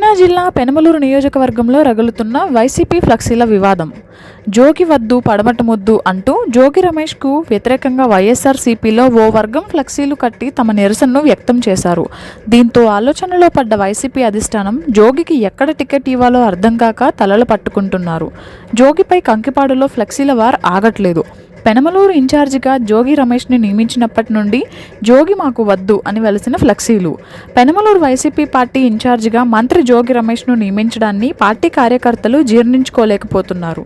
కృష్ణా జిల్లా పెనమలూరు నియోజకవర్గంలో రగులుతున్న వైసీపీ ఫ్లెక్సీల వివాదం. జోగి వద్దు పడమట ముద్దు అంటూ జోగి రమేష్కు వ్యతిరేకంగా వైఎస్ఆర్సీపీలో ఓ వర్గం ఫ్లెక్సీలు కట్టి తమ నిరసనను వ్యక్తం చేశారు. దీంతో ఆలోచనలో పడ్డ వైసీపీ అధిష్టానం జోగికి ఎక్కడ టికెట్ ఇవ్వాలో అర్థం కాక తలలు పట్టుకుంటున్నారు. జోగిపై కంకిపాడులో ఫ్లెక్సీల వార్ ఆగట్లేదు. పెనమలూరు ఇన్ఛార్జిగా జోగి రమేష్ని నియమించినప్పటి నుండి జోగి మాకు వద్దు అని వెలిసిన ఫ్లెక్సీలు. పెనమలూరు వైసీపీ పార్టీ ఇన్ఛార్జిగా మంత్రి జోగి రమేష్ను నియమించడాన్ని పార్టీ కార్యకర్తలు జీర్ణించుకోలేకపోతున్నారు.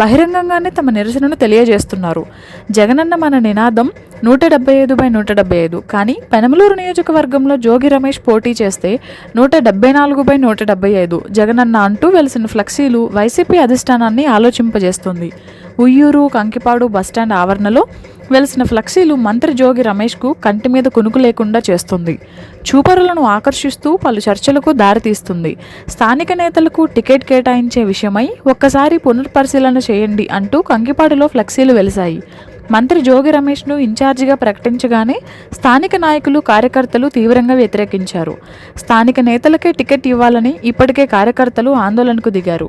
బహిరంగంగానే తమ నిరసనను తెలియజేస్తున్నారు. జగనన్న మన నినాదం 175/175, కానీ పెనమలూరు నియోజకవర్గంలో జోగి రమేష్ పోటీ చేస్తే 174/175 జగనన్న అంటూ వెలిసిన ఫ్లెక్సీలు వైసీపీ అధిష్టానాన్ని ఆలోచింపజేస్తుంది. ఉయ్యూరు, కంకిపాడు బస్టాండ్ ఆవరణలో వెలిసిన ఫ్లెక్సీలు మంత్రి జోగి రమేష్కు కంటి మీద కునుకు లేకుండా చేస్తుంది. చూపరులను ఆకర్షిస్తూ పలు చర్చలకు దారితీస్తుంది. స్థానిక నేతలకు టికెట్ కేటాయించే విషయమై ఒక్కసారి పునర్పరిశీలన చేయండి అంటూ కంకిపాడులో ఫ్లెక్సీలు వెలిశాయి. మంత్రి జోగి రమేష్ను ఇన్ఛార్జిగా ప్రకటించగానే స్థానిక నాయకులు, కార్యకర్తలు తీవ్రంగా వ్యతిరేకించారు. స్థానిక నేతలకే టికెట్ ఇవ్వాలని ఇప్పటికే కార్యకర్తలు ఆందోళనకు దిగారు.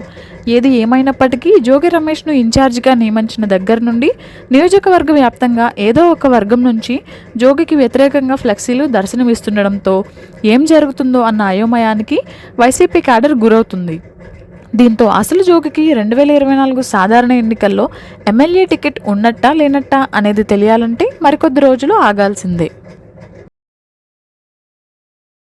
ఏది ఏమైనప్పటికీ జోగి రమేష్ను ఇన్ఛార్జిగా నియమించిన దగ్గర నుండి నియోజకవర్గ వ్యాప్తంగా ఏదో ఒక వర్గం నుంచి జోగికి వ్యతిరేకంగా ఫ్లెక్సీలు దర్శనమిస్తుండడంతో ఏం జరుగుతుందో అన్న అయోమయానికి వైసీపీ క్యాడర్ గురవుతుంది. దీంతో అసలు జోగికి 2024 సాధారణ ఎన్నికల్లో ఎమ్మెల్యే టికెట్ ఉన్నట్టా లేనట్టా అనేది తెలియాలంటే మరికొద్ది రోజులు ఆగాల్సిందే.